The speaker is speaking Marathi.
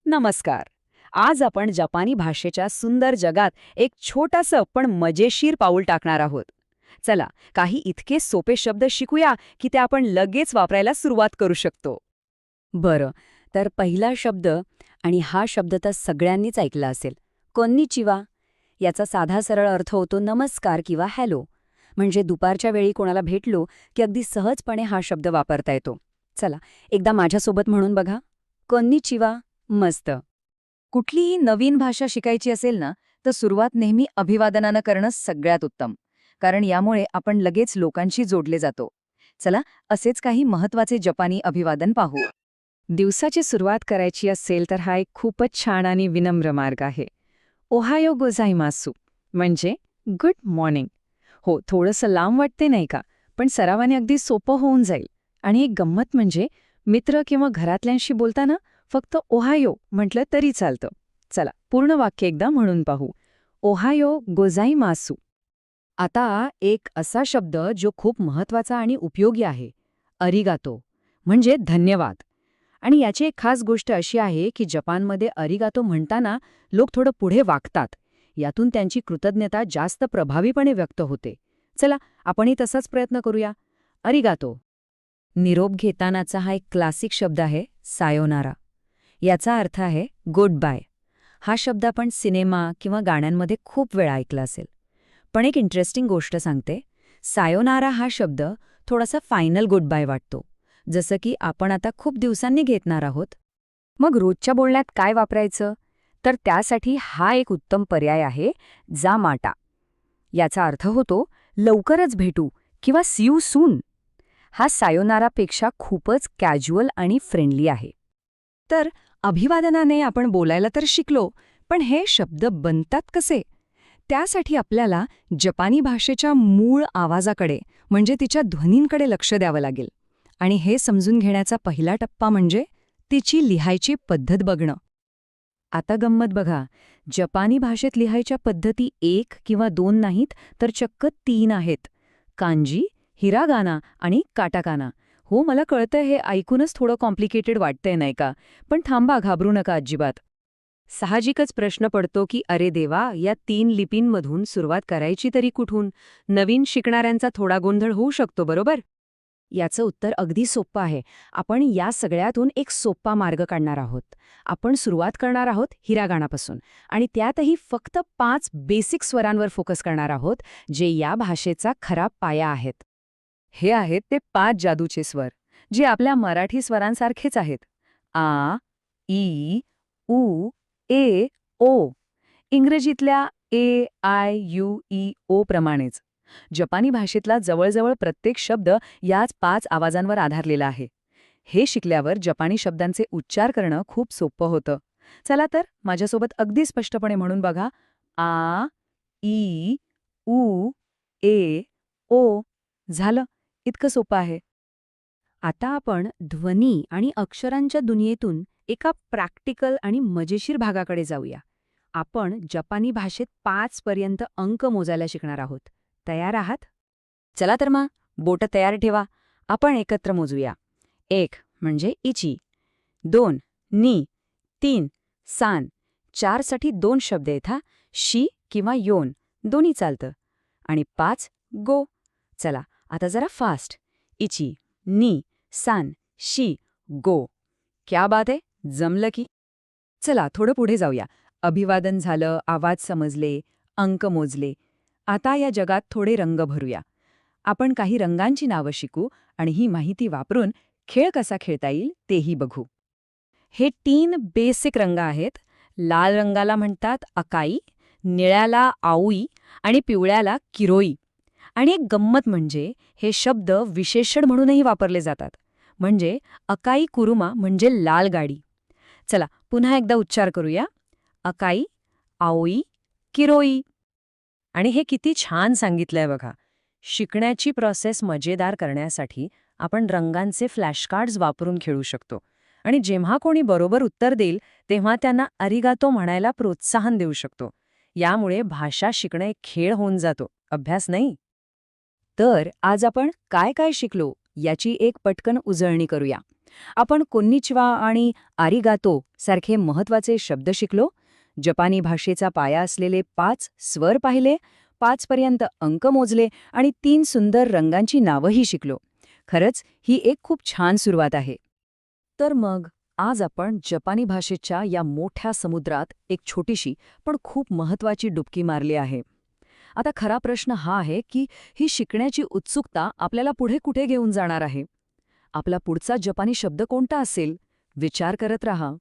नमस्कार. आज आपण जपानी भाषेच्या सुंदर जगात एक छोटंसं पण मजेशीर पाऊल टाकणार आहोत. चला, काही इतके सोपे शब्द शिकूया की ते आपण लगेच वापरायला सुरुवात करू शकतो. बरं, तर पहिला शब्द, आणि हा शब्द तर सगळ्यांनीच ऐकला असेल, कोन्निचिवा. याचा साधा सरळ अर्थ होतो नमस्कार किंवा हॅलो. म्हणजे दुपारच्या वेळी कोणाला भेटलो की अगदी सहजपणे हा शब्द वापरता येतो. चला, एकदा माझ्यासोबत म्हणून बघा, कोन्निचिवा. मस्त. कुठलीही नवीन भाषा शिकायची असेल ना, तर सुरुवात नेहमी अभिवादनानं करणं सगळ्यात उत्तम. कारण यामुळे आपण लगेच लोकांशी जोडले जातो. चला, असेच काही महत्वाचे जपानी अभिवादन पाहू. दिवसाची सुरुवात करायची असेल तर हा एक खूपच छान आणि विनम्र मार्ग आहे. ओहायो गोजाइमासू म्हणजे गुड मॉर्निंग. हो, थोडंसं लांब वाटते नाही का, पण सरावाने अगदी सोपं होऊन जाईल. आणि एक गंमत म्हणजे मित्र किंवा घरातल्यांशी बोलताना फक्त ओहायो म्हटलं तरी चालतं. चला, पूर्ण वाक्य एकदा म्हणून पाहू. ओहायो गोजाइमासू. आता एक असा शब्द जो खूप महत्वाचा आणि उपयोगी आहे, अरिगातो, म्हणजे धन्यवाद. आणि याची एक खास गोष्ट अशी आहे की जपानमध्ये अरिगातो म्हणताना लोक थोडं पुढे वाकतात. यातून त्यांची कृतज्ञता जास्त प्रभावीपणे व्यक्त होते. चला, आपणही तसाच प्रयत्न करूया. अरिगातो. निरोप घेतानाचा हा एक क्लासिक शब्द आहे, सायोनारा. याचा अर्थ आहे गुड बाय. हा शब्द आपण सिनेमा किंवा गाण्यांमध्ये खूप वेळा ऐकला असेल. पण एक इंटरेस्टिंग गोष्ट सांगते. सायोनारा हा शब्द थोडासा फायनल गुड बाय वाटतो, जसं की आपण आता खूप दिवसांनी घेतणार आहोत. मग रोजच्या बोलण्यात काय वापरायचं? तर त्यासाठी हा एक उत्तम पर्याय आहे, जा माटा. याचा अर्थ होतो लवकरच भेटू किंवा सी यू सून. हा सायोनारापेक्षा खूपच कॅज्युअल आणि फ्रेंडली आहे. तर अभिवादनाने आपण बोलायला तर शिकलो, पण हे शब्द बनतात कसे? त्यासाठी आपल्याला जपानी भाषेच्या मूळ आवाजाकडे, म्हणजे तिच्या ध्वनींकडे लक्ष द्यावं लागेल. आणि हे समजून घेण्याचा पहिला टप्पा म्हणजे तिची लिहायची पद्धत बघणं. आता गंमत बघा, जपानी भाषेत लिहायच्या पद्धती 1 किंवा 2 नाहीत, तर चक्क 3 आहेत. कांजी, हिरागाना आणि काटाकाना. हो, मला कळतंय, हे ऐकूनच थोडं कॉम्प्लिकेटेड वाटतंय नाही का? पण थांबा, घाबरू नका अजिबात. साहजिकच प्रश्न पडतो की अरे देवा, या 3 लिपींमधून सुरुवात करायची तरी कुठून? नवीन शिकणाऱ्यांचा थोडा गोंधळ होऊ शकतो, बरोबर? याचं उत्तर अगदी सोपं आहे. आपण या सगळ्यातून एक सोपा मार्ग काढणार आहोत. आपण सुरुवात करणार आहोत हिरागानापासून, आणि त्यातही फक्त 5 बेसिक स्वरांवर फोकस करणार आहोत, जे या भाषेचा खरा पाया आहेत. हे आहेत ते 5 जादूचे स्वर, जे आपल्या मराठी स्वरांसारखेच आहेत. आ, ई, उ, ए, ओ. इंग्रजीतल्या ए, आय, यू, ई, ओ प्रमाणेच. जपानी भाषेतला जवळजवळ प्रत्येक शब्द याच 5 आवाजांवर आधारलेला आहे. हे शिकल्यावर जपानी शब्दांचे उच्चार करणं खूप सोपं होतं. चला तर, माझ्यासोबत अगदी स्पष्टपणे म्हणून बघा. आ, ई, उ, ए, ओ. झालं, इतकं सोपं आहे. आता आपण ध्वनी आणि अक्षरांच्या दुनियेतून एका प्रॅक्टिकल आणि मजेशीर भागाकडे जाऊया. आपण जपानी भाषेत 5 पर्यंत अंक मोजायला शिकणार आहोत. तयार आहात? चला तर मग, बोटं तयार ठेवा. आपण एकत्र मोजूया. 1 म्हणजे इची, 2 नी, 3 सान, 4 साठी 2 शब्द आहेत हा, शी किंवा योन, दोन्ही चालतं. आणि 5 गो. चला, आता जरा फास्ट. इची, नी, सान, शी, गो. क्या बात आहे, जमलं की. चला, थोडं पुढे जाऊया. अभिवादन झालं, आवाज समजले, अंक मोजले. आता या जगात थोडे रंग भरूया. आपण काही रंगांची नावं शिकू आणि ही माहिती वापरून खेळ कसा खेळता येईल तेही बघू. हे 3 बेसिक रंग आहेत. लाल रंगाला म्हणतात अकाई, निळ्याला आऊई आणि पिवळ्याला किरोई. आणि एक गंमत म्हणजे हे शब्द विशेषण म्हणूनही वापरले जातात. म्हणजे अकाई कुरुमा म्हणजे लाल गाडी. चला, पुन्हा एकदा उच्चार करूया. अकाई, आओई, किरोई. आणि हे किती छान सांगितलंय बघा. शिकण्याची प्रोसेस मजेदार करण्यासाठी आपण रंगांचे फ्लॅशकार्ड्स वापरून खेळू शकतो. आणि जेव्हा कोणी बरोबर उत्तर देईल, तेव्हा त्यांना अरिगातो म्हणायला प्रोत्साहन देऊ शकतो. यामुळे भाषा शिकणं एक खेळ होऊन जातो, अभ्यास नाही. तर आज आपण काय काय शिकलो याची एक पटकन उजळणी करूया. आपण कोन्निचिवा आणि आरिगातो सारखे महत्वाचे शब्द शिकलो, जपानी भाषेचा पाया असलेले 5 स्वर पाहिले, 5 पर्यंत अंक मोजले आणि 3 सुंदर रंगांची नावंही शिकलो. खरंच ही एक खूप छान सुरुवात आहे. तर मग आज आपण जपानी भाषेच्या या मोठ्या समुद्रात एक छोटीशी पण खूप महत्वाची डुबकी मारली आहे. आता खरा प्रश्न हा आहे की ही शिकण्याची उत्सुकता आपल्याला पुढे कुठे घेऊन जाणार आहे. आपला पुढचा जपानी शब्द कोणता असेल? विचार करत राहा.